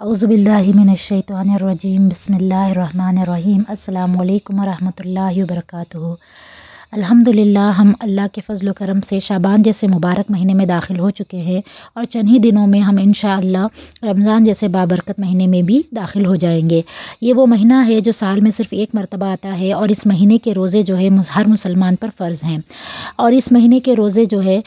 औज़ुबिल्लाहिमिनश्शैतानिर्रजीम बिस्मिल्लाहिर्रहमानिर्रहीम अस्सलामु अलैकुम वरहमतुल्लाहि वबरकातुहू। अल्हम्दुलिल्लाह हम अल्लाह के फ़ज़्ल व करम से शाबान जैसे मुबारक महीने में दाखिल हो चुके हैं और चंद ही दिनों में हम इंशाअल्लाह रमज़ान जैसे बाबरकत महीने में भी दाखिल हो जाएंगे। ये वो महीना है जो साल में सिर्फ़ एक मरतबा आता है और इस महीने के रोज़े जो है हर मुसलमान पर फ़र्ज़ हैं और इस महीने के रोज़े जो है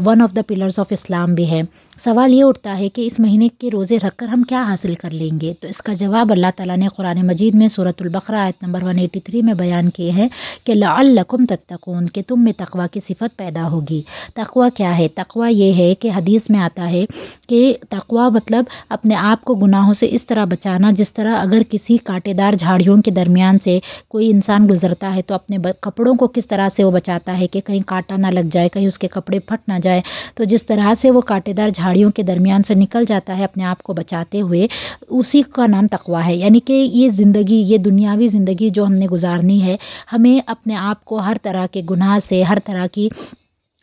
one of the pillars of Islam भी है। सवाल ये उठता है कि इस महीने के रोज़े रख कर हम क्या हासिल कर लेंगे, तो इसका जवाब अल्लाह ताला ने कुरान मजीद में सूरतुल बक़रा आयत नंबर 183 में बयान किए हैं कि लअल्लकुम तत्तक़ून, कि तुम में तक़वा की सिफ़त पैदा होगी। तक़वा क्या है? तक़वा ये है कि हदीस में आता है कि तक़वा मतलब अपने आप को गुनाहों से इस तरह बचाना जिस तरह अगर किसी कांटेदार झाड़ियों के दरमियान से कोई इंसान गुजरता है तो अपने कपड़ों को किस तरह से वो बचाता है कि कहीं कांटा ना लग जाए, कहीं उसके कपड़े फट ना जाए, तो जिस तरह से वो कांटेदार झाड़ियों के दरमियान से निकल जाता है अपने आप को बचाते हुए, उसी का नाम तक़वा है। यानी कि ये ज़िंदगी, ये दुनियावी ज़िंदगी जो हमने गुजारनी है, हमें अपने आप को हर तरह के गुनाह से, हर तरह की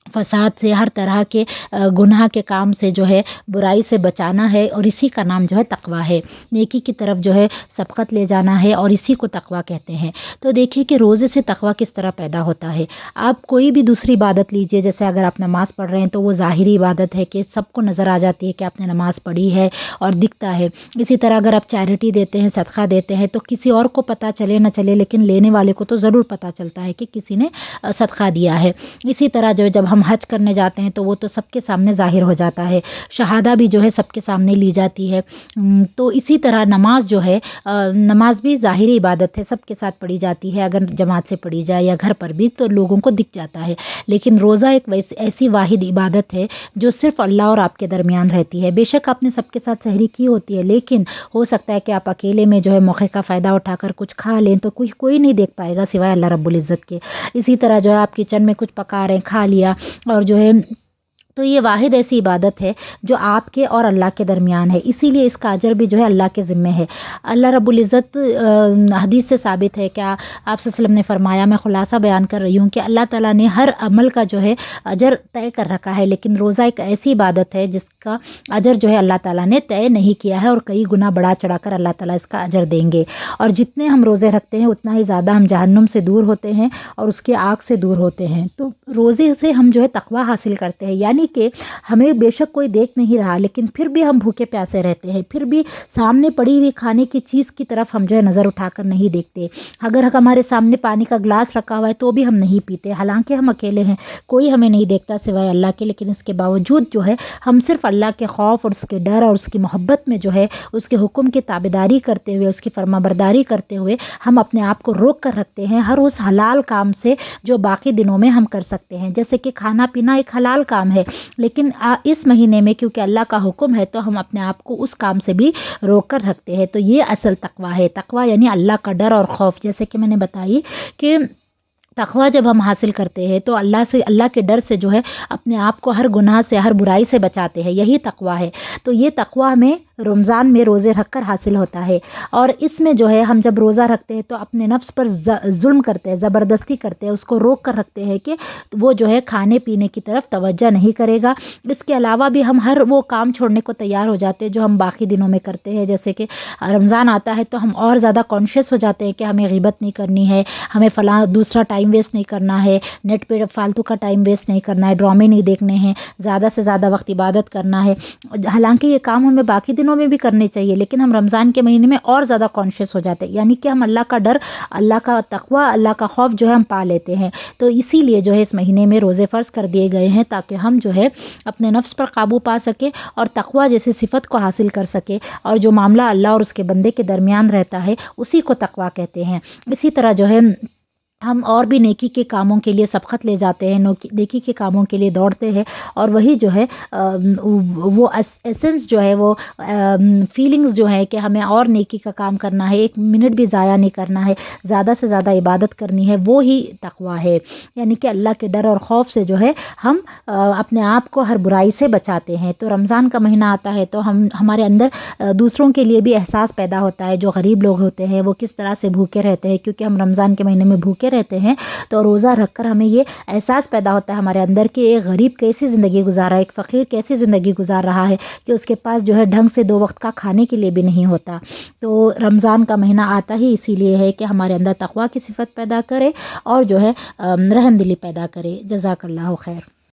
फ़साद से, हर तरह के गुनाह के काम से जो है बुराई से बचाना है और इसी का नाम जो है तक़वा है। नेकी की तरफ जो है सबक़त ले जाना है और इसी को तक़वा कहते हैं। तो देखिए कि रोज़े से तक़वा किस तरह पैदा होता है। आप कोई भी दूसरी इबादत लीजिए, जैसे अगर आप नमाज़ पढ़ रहे हैं तो वो ज़ाहिरी इबादत है कि सबको नज़र आ जाती है कि आपने नमाज़ पढ़ी है और दिखता है। इसी तरह अगर आप चैरिटी देते हैं, सदका देते हैं, तो किसी और को पता चले ना चले लेकिन लेने वाले को तो ज़रूर पता चलता है कि किसी ने सदका दिया है। इसी तरह जो है जब हम हज करने जाते हैं तो वो तो सबके सामने ज़ाहिर हो जाता है। शहादा भी जो है सबके सामने ली जाती है। तो इसी तरह नमाज जो है, नमाज भी ज़ाहिरी इबादत है, सबके साथ पढ़ी जाती है। अगर जमात से पढ़ी जाए या घर पर भी तो लोगों को दिख जाता है। लेकिन रोज़ा एक वैसी ऐसी वाहिद इबादत है जो सिर्फ़ अल्लाह और आपके दरमियान रहती है। बेशक आपने सबके साथ सहरी की होती है, लेकिन हो सकता है कि आप अकेले में जो है मौके का फ़ायदा उठाकर कुछ खा लें तो कोई नहीं देख पाएगा सिवाय अल्लाह रब्बुल इज़्ज़त के। इसी तरह जो है आप किचन में कुछ पका रहे हैं, खा लिया और जो है तो ये वाहिद ऐसी इबादत है जो आपके और अल्लाह के दरमियान है, इसीलिए इसका अजर भी जो है अल्लाह के ज़िम्मे है। अल्लाह रब्बुल इज़्ज़त हदीस से साबित है कि आप सल्लल्लाहु अलैहि वसल्लम ने फरमाया, मैं ख़ुलासा बयान कर रही हूँ कि अल्लाह ताला ने हर अमल का जो है अजर तय कर रखा है, लेकिन रोज़ा एक ऐसी इबादत है जिसका अजर जो है अल्लाह ताला ने तय नहीं किया है और कई गुना बढ़ा चढ़ा कर अल्लाह ताला इसका अजर देंगे। और जितने हम रोज़े रखते हैं उतना ही ज़्यादा हम जहन्नुम से दूर होते हैं और उसकी आग से दूर होते हैं। तो रोज़े से हम जो है तक़वा हासिल करते हैं, यानी कि हमें बेशक कोई देख नहीं रहा लेकिन फिर भी हम भूखे प्यासे रहते हैं, फिर भी सामने पड़ी हुई खाने की चीज़ की तरफ हम जो है नज़र उठाकर नहीं देखते। अगर हमारे सामने पानी का गिलास रखा हुआ है तो भी हम नहीं पीते, हालांकि हम अकेले हैं, कोई हमें नहीं देखता सिवाय अल्लाह के, लेकिन इसके बावजूद जो है हम सिर्फ अल्लाह के खौफ और उसके डर और उसकी मोहब्बत में जो है उसके हुक्म की ताबेदारी करते हुए, उसकी फरमाबरदारी करते हुए हम अपने आप को रोक कर रखते हैं हर उस हलाल काम से जो बाकी दिनों में हम कर सकते हैं। जैसे कि खाना पीना एक हलाल काम है, लेकिन इस महीने में क्योंकि अल्लाह का हुक्म है तो हम अपने आप को उस काम से भी रोक कर रखते हैं। तो ये असल तक़वा है। तक़वा यानी अल्लाह का डर और खौफ। जैसे कि मैंने बताई कि तक़वा जब हम हासिल करते हैं तो अल्लाह के डर से जो है अपने आप को हर गुनाह से, हर बुराई से बचाते हैं, यही तक़वा है। तो ये तक़वा हमें रमज़ान में रोज़े रख कर हासिल होता है। और इसमें जो है हम जब रोज़ा रखते हैं तो अपने नफ्स पर जुल्म करते हैं, ज़बरदस्ती करते हैं, उसको रोक कर रखते हैं कि वो जो है खाने पीने की तरफ तवज्जो नहीं करेगा। इसके अलावा भी हम हर वो काम छोड़ने को तैयार हो जाते हैं जो हम बाकी दिनों में करते हैं। जैसे कि रमज़ान आता है तो हम और ज़्यादा कॉन्शियस हो जाते हैं कि हमें ग़ीबत नहीं करनी है, हमें फ़लाँ दूसरा टाइम वेस्ट नहीं करना है, नेट पे फालतू का टाइम वेस्ट नहीं करना है, ड्रामे नहीं देखने हैं, ज़्यादा से ज़्यादा वक्त इबादत करना है। हालांकि ये काम हमें बाकी दिनों में भी करने चाहिए, लेकिन हम रमज़ान के महीने में और ज़्यादा कॉन्शियस हो जाते हैं, यानी कि हम अल्लाह का डर, अल्लाह का तक़वा, अल्लाह का खौफ जो है हम पा लेते हैं। तो इसीलिए जो है इस महीने में रोज़े फ़र्ज़ कर दिए गए हैं ताकि हम जो है अपने नफ्स पर काबू पा सके और तक़वा जैसी सिफ़त को हासिल कर सके। और जो मामला अल्लाह और उसके बंदे के दरमियान रहता है उसी को तक़वा कहते हैं। इसी तरह जो है हम और भी नेकी के कामों के लिए सबक़त ले जाते हैं, नेकी के कामों के लिए दौड़ते हैं और वही जो है वो एसेंस जो है, वो फीलिंग्स जो है कि हमें और नेकी का काम करना है, एक मिनट भी ज़ाया नहीं करना है, ज़्यादा से ज़्यादा इबादत करनी है, वो ही तक़वा है। यानी कि अल्लाह के डर और खौफ से जो है हम अपने आप को हर बुराई से बचाते हैं। तो रमज़ान का महीना आता है तो हमारे अंदर दूसरों के लिए भी एहसास पैदा होता है। जो गरीब लोग होते हैं वो किस तरह से भूखे रहते हैं, क्योंकि हम रमज़ान के महीने में भूखे بھوکے رہتے ہیں تو روزہ رکھ کر ہمیں یہ احساس پیدا ہوتا ہے ہمارے اندر کہ ایک غریب کیسی زندگی گزار رہا ہے، ایک فقیر کیسی زندگی گزار رہا ہے کہ اس کے پاس جو ہے ڈھنگ سے 2 وقت کا کھانے کے لیے بھی نہیں ہوتا۔ تو رمضان کا مہینہ آتا ہی اسی لیے ہے کہ ہمارے اندر تقویٰ کی صفت پیدا کرے اور جو ہے رحم دلی پیدا کرے۔ جزاک اللہ خیر۔